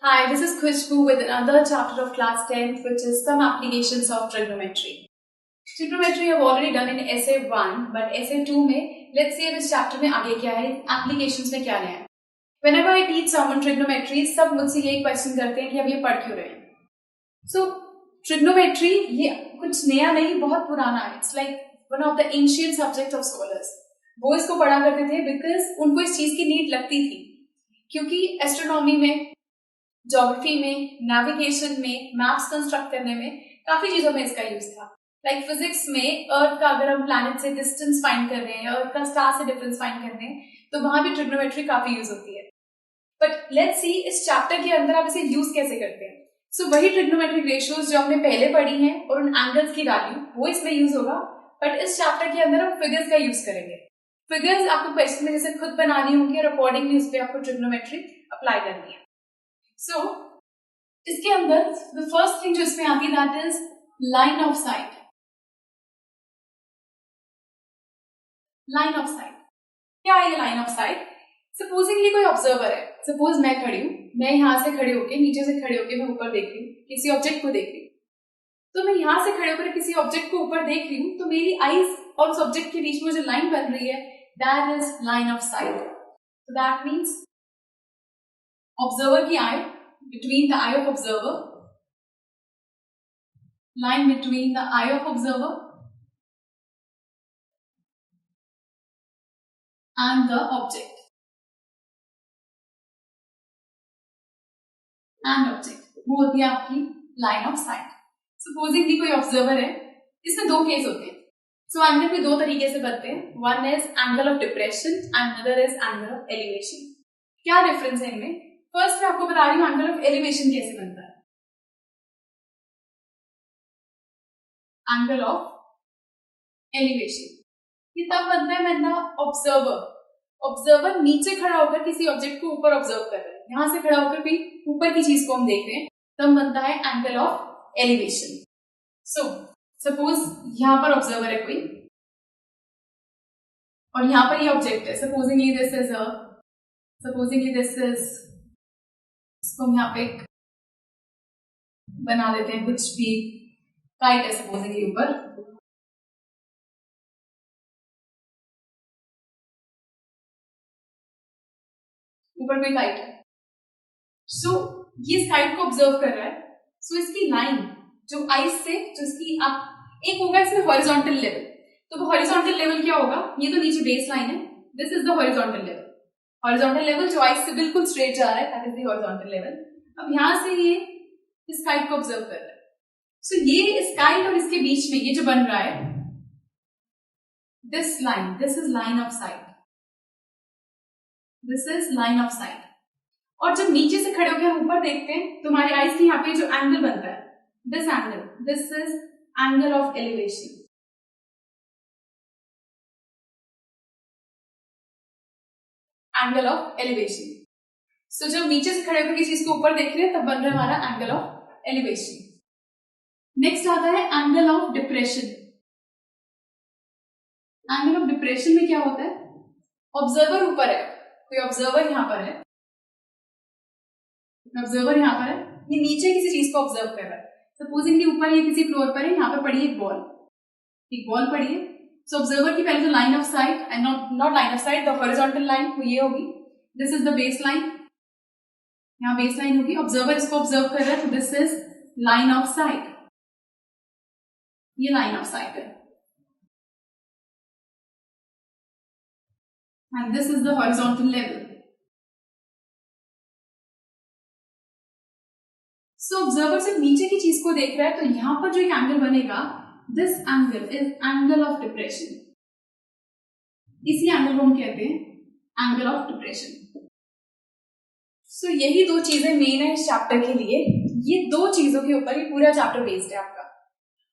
Hi, this is Khushbu with another chapter of class 10th, which is some applications of trigonometry. Trigonometry I've already done in essay 1, but essay 2 में let's see इस chapter में आगे क्या है, applications में क्या नया है. Whenever I teach someone trigonometry, सब मुझसे यही question करते हैं कि हम ये पढ़ क्यों रहे हैं. So trigonometry ये कुछ नया नहीं, बहुत पुराना है. It's like one of the ancient subject of scholars. वो इसको पढ़ा करते थे because उनको इस चीज की नीड लगती थी, क्योंकि एस्ट्रोनॉमी में, ज्योग्राफी में, नेविगेशन में, मैप्स कंस्ट्रक्ट करने में काफी चीजों में इसका यूज था. लाइक फिजिक्स में अर्थ का अगर हम प्लैनेट से डिस्टेंस फाइंड कर रहे हैं, अर्थ का स्टार से डिफरेंस फाइंड कर रहे हैं, तो वहां भी ट्रिग्नोमेट्री काफी यूज होती है. बट लेट्स सी इस चैप्टर के अंदर आप इसे यूज कैसे करते हैं. सो वही ट्रिग्नोमेट्रिक रेशियोज जो हमने पहले पढ़ी हैं और उन एंगल्स की वैल्यू वो इसमें यूज होगा, बट इस चैप्टर के अंदर हम फिगर्स का यूज करेंगे. फिगर्स आपको क्वेश्चन में जैसे खुद बनानी होंगी और अकॉर्डिंगली उस पर आपको ट्रिग्नोमेट्री अप्लाई करनी है. सो इसके अंदर द फर्स्ट थिंग जो इसमें आती है that is line of site. Line of site क्या है ये लाइन ऑफ साइट? सपोजिंगली कोई ऑब्जर्वर है, सपोज मैं खड़ी हूं, मैं यहां से खड़े होके, नीचे से खड़े होके मैं ऊपर देख रही हूँ, किसी ऑब्जेक्ट को देख रही हूँ. तो मैं यहां से खड़े होकर किसी ऑब्जेक्ट को ऊपर देख रही हूँ, तो मेरी आईज और उस ऑब्जेक्ट के बीच में जो लाइन बन रही है that is line of site. So that means observer की eye, between the eye of observer, line between the eye of observer and the object. And object वो होती है आपकी लाइन ऑफ साइट. सपोजिंगली कोई observer है, इसमें दो case होते हैं. सो एंगल भी दो तरीके से बनते हैं. One is angle of depression and other is angle of elevation. क्या डिफरेंस है इनमें? फर्स्ट मैं आपको बता रही हूँ एंगल ऑफ एलिवेशन कैसे बनता है. एंगल ऑफ एलिवेशन ये तब बनता है वरना ऑब्जर्वर नीचे खड़ा होकर किसी ऑब्जेक्ट को ऊपर ऑब्जर्व कर रहा है, यहां से खड़ा होकर भी ऊपर की चीज को हम देख रहे हैं, तब बनता है angle of elevation. So suppose यहां पर ऑब्जर्वर है कोई और यहां पर ये ऑब्जेक्ट है. सपोजिंगली दिस इज इसको हम यहाँ पे बना देते हैं, कुछ भी काइट है सपोजिंगली ऊपर. ऊपर कोई काइट है. सो ये इस काइट को ऑब्जर्व कर रहा है. सो इसकी लाइन जो आइस से जो इसकी आप एक होगा इसमें हॉरिजॉन्टल लेवल. तो वो हॉरिजॉन्टल लेवल क्या होगा? ये तो नीचे बेस लाइन है, this is the horizontal level. Horizontal level जो आइस से बिल्कुल स्ट्रेट जा रहा है that is the horizontal level. अब यहां से ये इस काइट को ऑब्जर्व कर रहा है. सो ये इस काइट और इसके बीच में ये जो बन रहा है this is line of site. This is line of site. और जब नीचे से खड़े होकर हम ऊपर देखते हैं तो हमारे आइज के यहाँ पे जो एंगल बनता है this is angle of elevation. Angle of elevation. So जब नीचे से खड़े होकर किसी चीज को ऊपर देख रहे हैं तब बन रहा है हमारा एंगल ऑफ एलिवेशन. नेक्स्ट आता है angle of depression. Angle of depression में क्या होता है? ऑब्जर्वर ऊपर है, कोई ऑब्जर्वर यहां पर है, ऑब्जर्वर यहां पर है, ये नीचे किसी चीज को ऑब्जर्व कर रहा है. सपोजिंगली ऊपर ये किसी फ्लोर पर है, यहां पर पड़ी एक बॉल पड़ी है. सो ऑब्जर्वर की पहले तो line of site and not line of site, the horizontal line वो ये होगी. This is the base line, यहाँ बेस लाइन होगी. ऑब्जर्वर इसको ऑब्जर्व कर रहा है, तो this is line of site. ये लाइन ऑफ साइट है and this is the horizontal level. So observer सिर्फ नीचे की चीज को देख रहा है, तो यहां पर जो एक एंगल बनेगा this angle is angle of depression. इसी एंगल को हम कहते हैं एंगल ऑफ डिप्रेशन. सो यही दो चीजें मेन है इस चैप्टर के लिए. ये दो चीजों के ऊपर ही पूरा चैप्टर बेस्ड है आपका.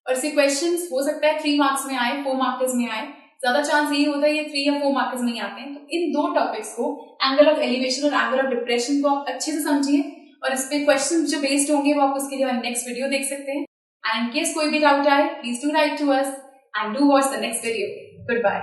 और इससे क्वेश्चंस हो सकता है 3 मार्क्स में आए, 4 मार्क्स में आए. ज्यादा चांस यही होता है ये 3 या 4 मार्क्स में ही आते हैं. तो इन दो टॉपिक्स को, एंगल ऑफ एलिवेशन और एंगल ऑफ डिप्रेशन को आप अच्छे से समझिए, और इस पे क्वेश्चन जो बेस्ड होंगे वो आप उसके लिए नेक्स्ट वीडियो देख सकते हैं. एंड इन केस कोई भी डाउट आए please do write to us and do watch the next video. Good bye.